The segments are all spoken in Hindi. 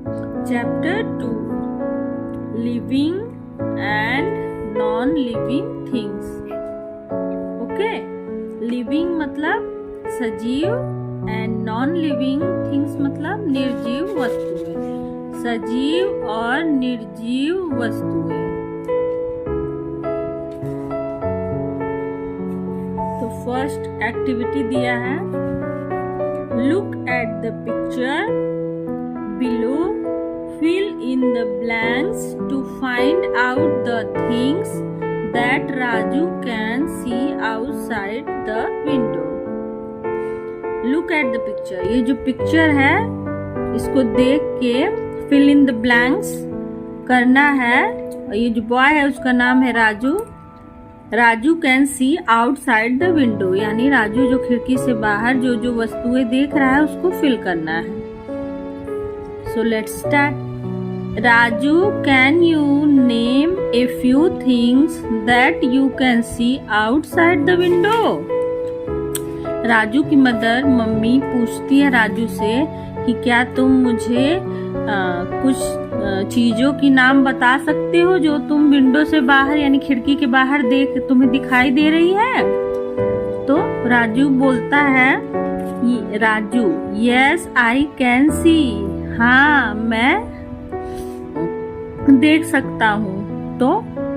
Chapter 2 Living and Non-Living Things. Okay, living मतलब सजीव and non-living things मतलब निर्जीव वस्तुएं. सजीव और निर्जीव वस्तुएं. तो फर्स्ट एक्टिविटी दिया है, look at the picture below, fill in the blanks to find out the things that Raju can see outside the window. Look at the picture. ये जो पिक्चर है इसको देख के fill in the blanks करना है. ये जो बॉय है उसका नाम है Raju. Raju can see outside the window, यानी राजू जो खिड़की से बाहर जो जो वस्तुएं देख रहा है उसको फिल करना है. So let's start. Raju, can you name a few things that you can see outside the window? Raju की मदर मम्मी पूछती है राजू से कि क्या तुम मुझे कुछ चीजों की नाम बता सकते हो जो तुम विंडो से बाहर यानी खिड़की के बाहर तुम्हें दिखाई दे रही है. तो राजू बोलता है, Raju yes I can see, हाँ मैं देख सकता हूँ. तो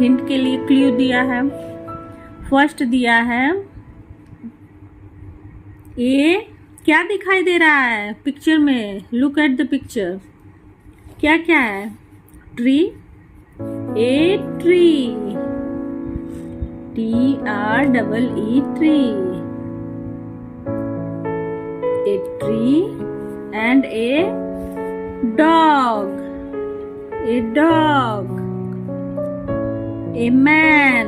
हिंट के लिए क्लू दिया है. फर्स्ट दिया है, ये क्या दिखाई दे रहा है पिक्चर में. Look at the picture. क्या क्या है. Tree, a tree, TREE tree. A tree and a dog, a dog, a man,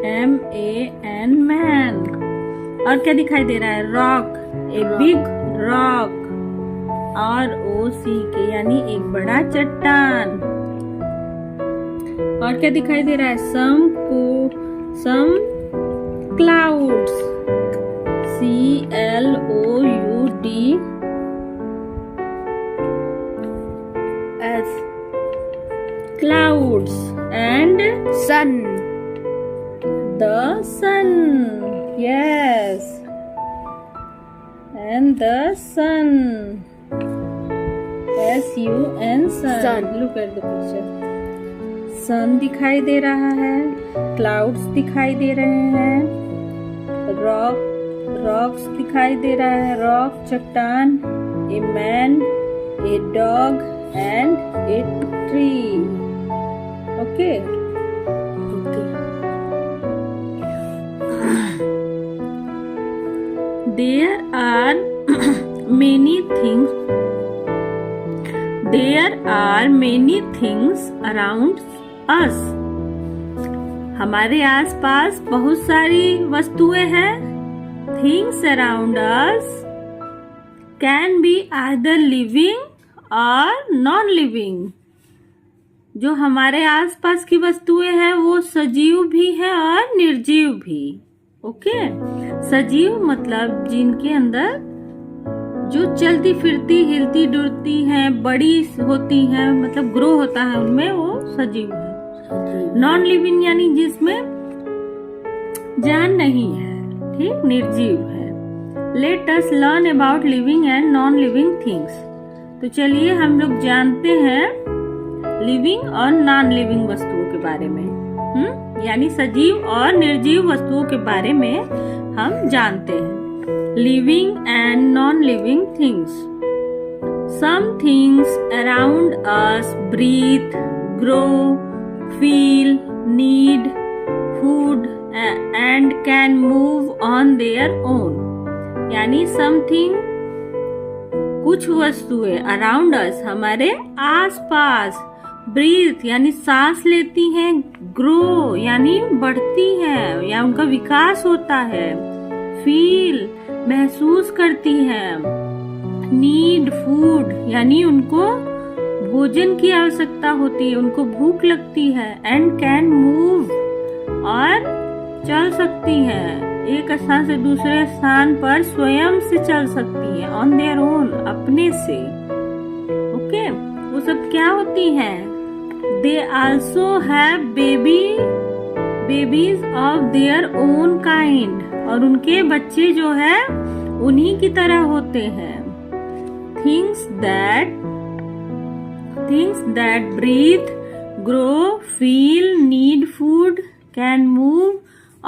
MAN man. और क्या दिखाई दे रहा है. Rock, a big rock, ROCK यानी एक बड़ा चट्टान. और क्या दिखाई दे रहा है. some clouds, CLOUDS, clouds and sun, the sun. Yes, and the sun, SUN sun. Look at the picture. sun दिखाई दे रहा है, clouds दिखाई दे रहे हैं, रॉक्स दिखाई दे रहा है, रॉक चट्टान, a man, a dog and a tree. Okay. There are many things around us. हमारे आसपास बहुत सारी वस्तुएं हैं. Things around us can be either living or non-living. जो हमारे आसपास की वस्तुएं हैं वो सजीव भी है और निर्जीव भी. ओके. सजीव मतलब जिनके अंदर जो चलती फिरती हिलती डुलती हैं, बड़ी होती हैं, मतलब ग्रो होता है उनमें, वो सजीव है. नॉन लिविंग यानी जिसमें जान नहीं है, ठीक, निर्जीव है. Late us learn about living and non living things. तो चलिए हम लोग जानते हैं लिविंग और नॉन लिविंग वस्तुओं के बारे में. यानी सजीव और निर्जीव वस्तुओं के बारे में हम जानते हैं. Living and non living things. Some things around us breathe, grow, feel, need food and can move on their own. यानी something, कुछ वस्तुएं अराउंड अस हमारे आसपास, ब्रीथ यानी सांस लेती हैं, ग्रो यानी बढ़ती है या उनका विकास होता है, फील महसूस करती है, नीड फूड यानी उनको भोजन की आवश्यकता होती है, उनको भूख लगती है, एंड कैन मूव और चल सकती है, एक स्थान से दूसरे स्थान पर स्वयं से चल सकती है, ऑन देयर ओन अपने से. सब क्या होती हैं? They also have babies of their own kind, और उनके बच्चे जो है उन्हीं की तरह होते हैं। Things that breathe, grow, feel, need food, can move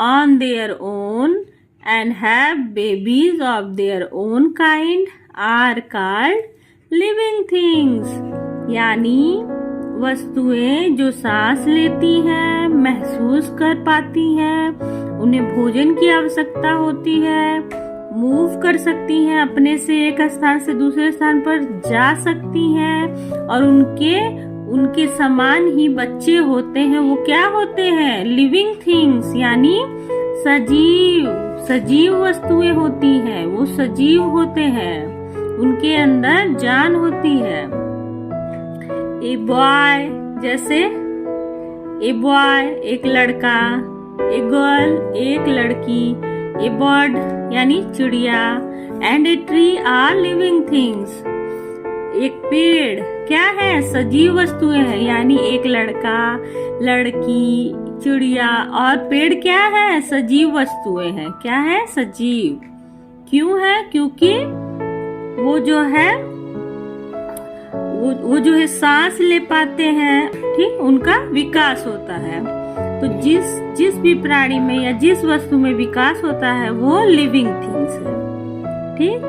on their own and have babies of their own kind are called living things। यानी वस्तुएं जो सांस लेती हैं, महसूस कर पाती हैं, उन्हें भोजन की आवश्यकता होती है, मूव कर सकती हैं, अपने से एक स्थान से दूसरे स्थान पर जा सकती हैं, और उनके समान ही बच्चे होते हैं। वो क्या होते हैं? लिविंग थिंग्स, यानी सजीव वस्तुएं होती हैं। वो सजीव होते हैं, उनके अंदर जान होती है। ए बॉय, जैसे ए बॉय एक लड़का, ए गर्ल एक लड़की, ए बर्ड यानी चिड़िया, and a tree are living things. एक पेड़ क्या है? सजीव वस्तुएं हैं, यानी एक लड़का, लड़की, चिड़िया और पेड़ क्या है? सजीव वस्तुएं हैं। क्या है? सजीव। क्यों है? क्योंकि वो जो है सांस ले पाते हैं, ठीक, उनका विकास होता है। तो जिस भी प्राणी में या जिस वस्तु में विकास होता है वो लिविंग थिंग्स है। ठीक,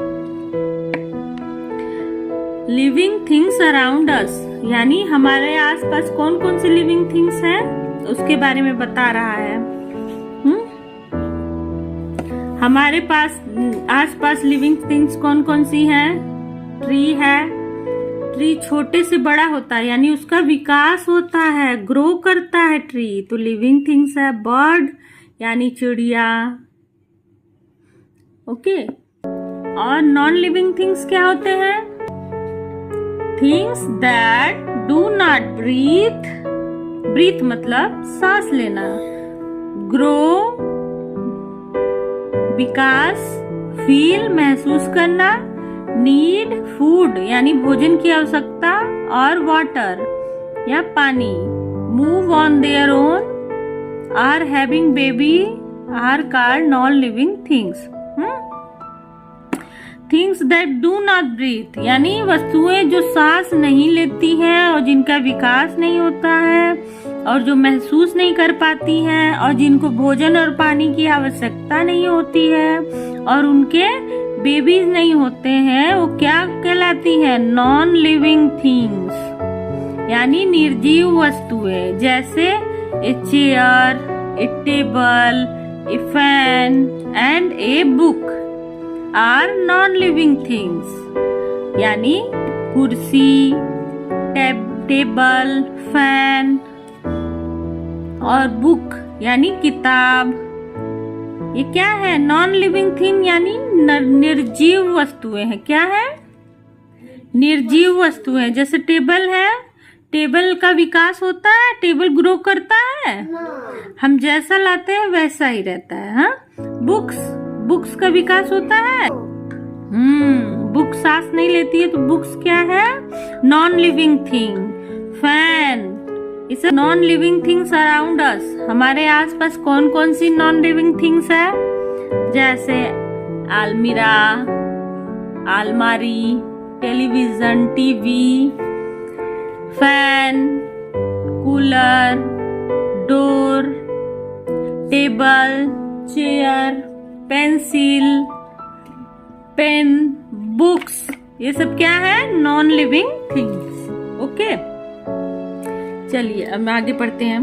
लिविंग थिंग्स अराउंड अस, यानी हमारे आसपास कौन कौन सी लिविंग थिंग्स हैं उसके बारे में बता रहा है। हमारे पास आसपास लिविंग थिंग्स कौन कौन सी हैं? ट्री है, ट्री छोटे से बड़ा होता है, यानी उसका विकास होता है, ग्रो करता है ट्री, तो लिविंग थिंग्स है। बर्ड यानी चिड़िया, ओके। और नॉन लिविंग थिंग्स क्या होते हैं? Things that do not breathe मतलब सांस लेना, ग्रो विकास, फील महसूस करना, नीड फूड यानी भोजन की आवश्यकता, और वाटर या पानी, move on their own, are having baby, are called non living things. Things that do not breathe यानी वस्तुएं जो सांस नहीं लेती हैं और जिनका विकास नहीं होता है और जो महसूस नहीं कर पाती हैं और जिनको भोजन और पानी की आवश्यकता नहीं होती है और उनके बेबीज नहीं होते हैं, वो क्या कहलाती हैं? नॉन लिविंग थिंग्स यानी निर्जीव वस्तुएं, जैसे a chair, a table, a fan and a book are non living things. यानी कुर्सी, टेबल, फैन और बुक यानी किताब, ये क्या है? नॉन लिविंग थिंग यानी निर्जीव वस्तुएं हैं। क्या है? निर्जीव वस्तुएं। जैसे टेबल है, टेबल का विकास होता है, टेबल ग्रो करता है, हम जैसा लाते हैं वैसा ही रहता है। हाँ, बुक्स का विकास होता है, बुक सांस नहीं लेती है तो बुक्स क्या है? Non living thing. फैन, इसे नॉन लिविंग थिंग्स अराउंड अस, हमारे आसपास कौन कौन सी नॉन लिविंग थिंग्स है? जैसे अलमीरा, अलमारी, television, TV, fan, cooler, door, table, chair, pencil, pen, books, ये सब क्या है? Non living things. ओके, चलिए अब आगे पढ़ते हैं।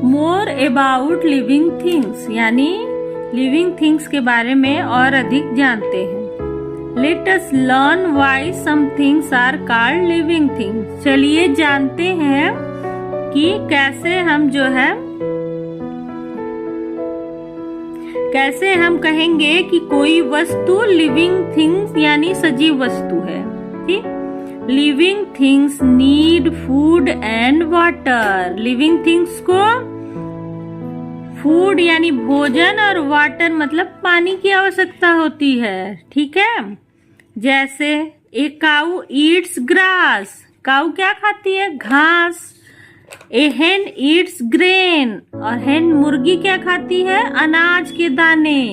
मोर अबाउट लिविंग थिंग्स यानी लिविंग थिंग्स के बारे में और अधिक जानते हैं। Let us learn why some things are called living things. चलिए जानते हैं कि कैसे हम कहेंगे कि कोई वस्तु लिविंग थिंग्स यानी सजीव वस्तु है। ठीक, living things need food and water. Living things को फूड यानी भोजन और वाटर मतलब पानी की आवश्यकता होती है। ठीक है, जैसे ए काऊ ईट्स ग्रास, काऊ क्या खाती है? घास। ए हेन ईट्स ग्रेन, और हेन मुर्गी क्या खाती है? अनाज के दाने।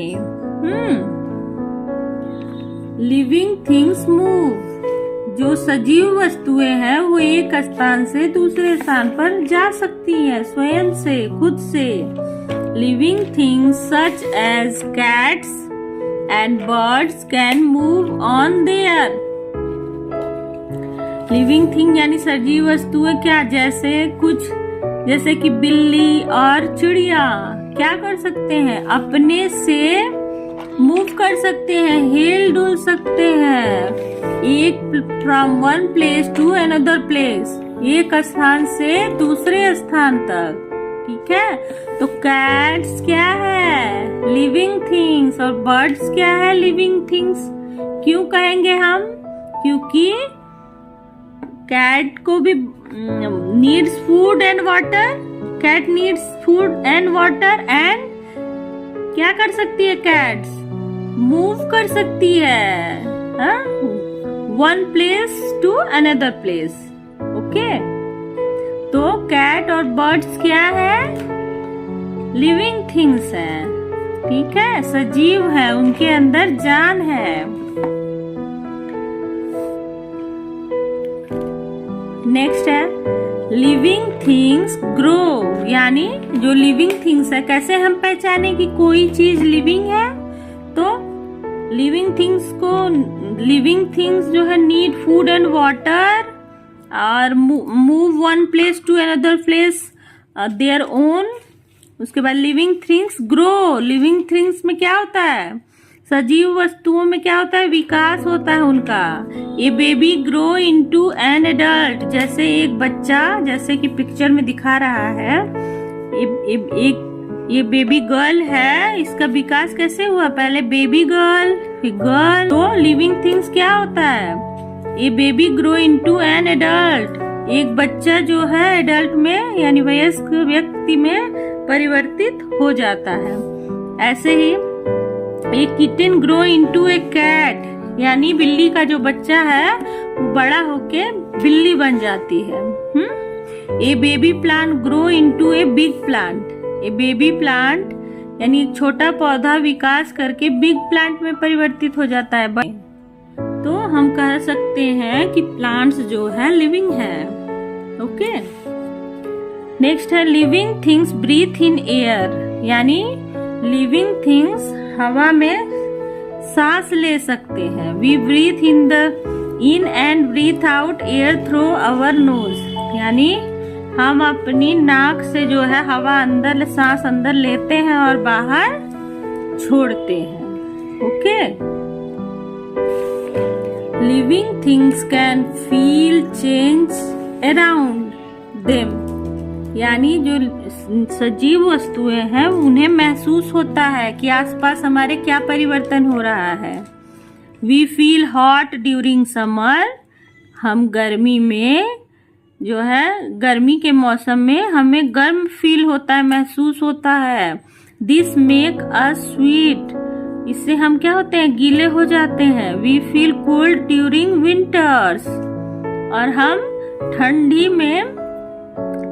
लिविंग थिंग्स मूव, जो सजीव वस्तुएं हैं वो एक स्थान से दूसरे स्थान पर जा सकती है स्वयं से, खुद से। Living things such as cats and birds can move on their. Living thing यानी सजीव वस्तुएं क्या? जैसे कि बिल्ली और चिड़िया क्या कर सकते हैं? अपने से मूव कर सकते हैं, हिल डुल सकते हैं। एक from one place to another place, एक स्थान से दूसरे स्थान तक। ठीक है, तो कैट्स क्या है? Living things. और बर्ड्स क्या है? Living things. क्यों कहेंगे हम? क्योंकि कैट को भी needs food and water, cat needs food and water, and क्या कर सकती है कैट्स? मूव कर सकती है, one place to another place. Okay, तो कैट और बर्ड्स क्या है? लिविंग थिंग्स है। ठीक है, सजीव है, उनके अंदर जान है। नेक्स्ट है लिविंग थिंग्स ग्रो, यानी जो लिविंग थिंग्स है, कैसे हम पहचाने कि कोई चीज लिविंग है? तो लिविंग थिंग्स जो है नीड फूड एंड वाटर और move one place to another place their own. उसके बाद living things grow, living things में क्या होता है? सजीव वस्तुओं में क्या होता है? विकास होता है उनका। A baby grow into an adult, जैसे एक बच्चा, जैसे कि पिक्चर में दिखा रहा है, ये बेबी गर्ल है, इसका विकास कैसे हुआ? पहले बेबी गर्ल, फिर गर्ल। तो लिविंग थिंग्स क्या होता है? A baby grow into an adult, एक बच्चा जो है एडल्ट में यानी वयस्क व्यक्ति में परिवर्तित हो जाता है। ऐसे ही ए किटन ग्रो इनटू ए कैट, यानी बिल्ली का जो बच्चा है वो बड़ा होके बिल्ली बन जाती है। A baby plant grow into a big plant, a baby plant यानी एक छोटा पौधा विकास करके बिग प्लांट में परिवर्तित हो जाता है। तो हम कह सकते हैं कि प्लांट्स जो है लिविंग है। ओके, नेक्स्ट है living things breathe in air, यानी लिविंग थिंग्स हवा में सांस ले सकते हैं। We breathe in and breathe out air through our nose, यानी हम अपनी नाक से जो है हवा अंदर, सांस अंदर लेते हैं और बाहर छोड़ते हैं। Okay, living things can feel change around them, यानी जो सजीव वस्तुएं हैं उन्हें महसूस होता है कि आसपास हमारे क्या परिवर्तन हो रहा है। We feel hot during summer, हम गर्मी में जो है गर्मी के मौसम में हमें गर्म फील होता है, महसूस होता है। दिस मेक अस स्वीट, इससे हम क्या होते हैं? गीले हो जाते हैं। We feel cold during winters, और हम ठंडी में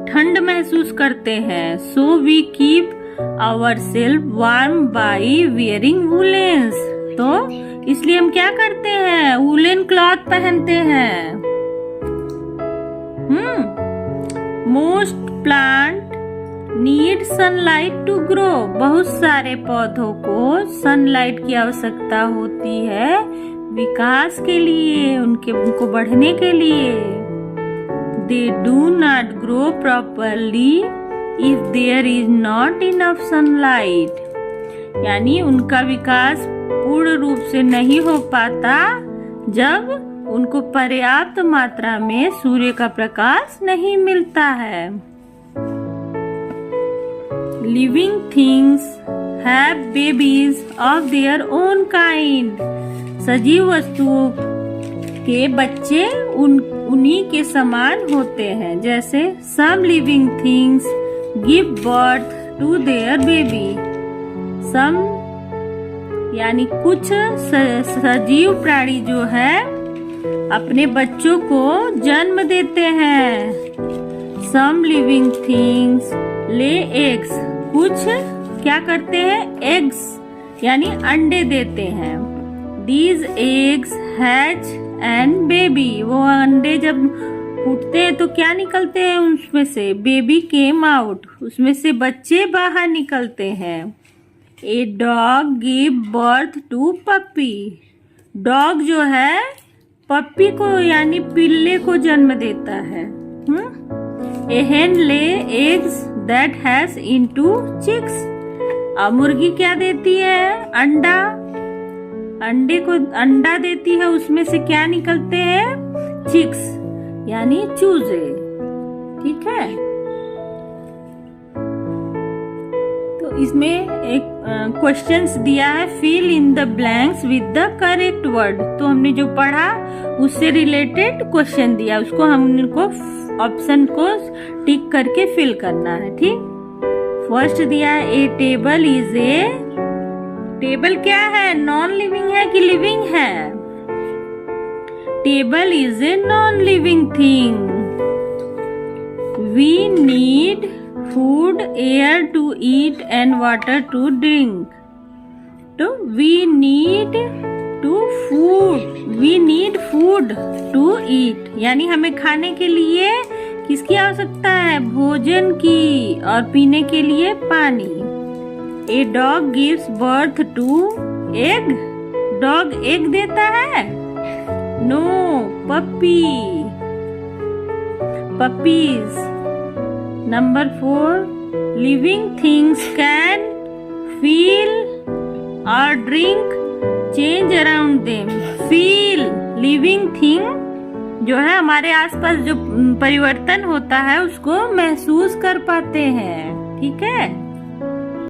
ठंड महसूस करते हैं। So we keep our self warm by wearing woollens, तो इसलिए हम क्या करते हैं? वुलन क्लॉथ पहनते हैं। Most plant need sunlight to grow, बहुत सारे पौधों को सनलाइट की आवश्यकता होती है विकास के लिए, उनको बढ़ने के लिए। They do not grow properly if there is not enough sunlight, यानी उनका विकास पूर्ण रूप से नहीं हो पाता जब उनको पर्याप्त मात्रा में सूर्य का प्रकाश नहीं मिलता है। Living things have babies of their own kind, सजीव वस्तुओं के बच्चे उन्हीं के समान होते हैं। जैसे some living things give birth to their baby, some यानी कुछ सजीव प्राणी जो है अपने बच्चों को जन्म देते हैं। Some living things lay eggs, कुछ क्या करते हैं, एग्स यानी अंडे देते हैं। These eggs hatch and baby, वो अंडे जब फूटते हैं तो क्या निकलते हैं उसमें से, बेबी केम आउट, उसमें से बच्चे बाहर निकलते हैं। A dog give birth to puppy, dog जो है पप्पी को यानी पिल्ले को जन्म देता है। A hen lay eggs that hatch into chicks, अब मुर्गी क्या देती है, अंडा, अंडे को अंडा देती है, उसमें से क्या निकलते हैं, चिक्स यानी चूजे। ठीक है, तो इसमें एक क्वेश्चंस दिया है, fill in the blanks with the correct word. तो हमने जो पढ़ा उससे रिलेटेड क्वेश्चन दिया, उसको हमको ऑप्शन को टिक करके फिल करना है। ठीक, फर्स्ट दिया है a table is a, table क्या है, नॉन लिविंग है कि लिविंग है, table is a non living thing. We need food, air to eat and water to drink. तो we need food to eat, यानी हमें खाने के लिए किसकी आवश्यकता है, भोजन की, और पीने के लिए पानी। A dog gives birth to egg, dog egg देता है, no, puppy, puppies. Number 4, living things can feel और drink change around them. Feel, living thing जो है हमारे आसपास जो परिवर्तन होता है उसको महसूस कर पाते हैं। ठीक है।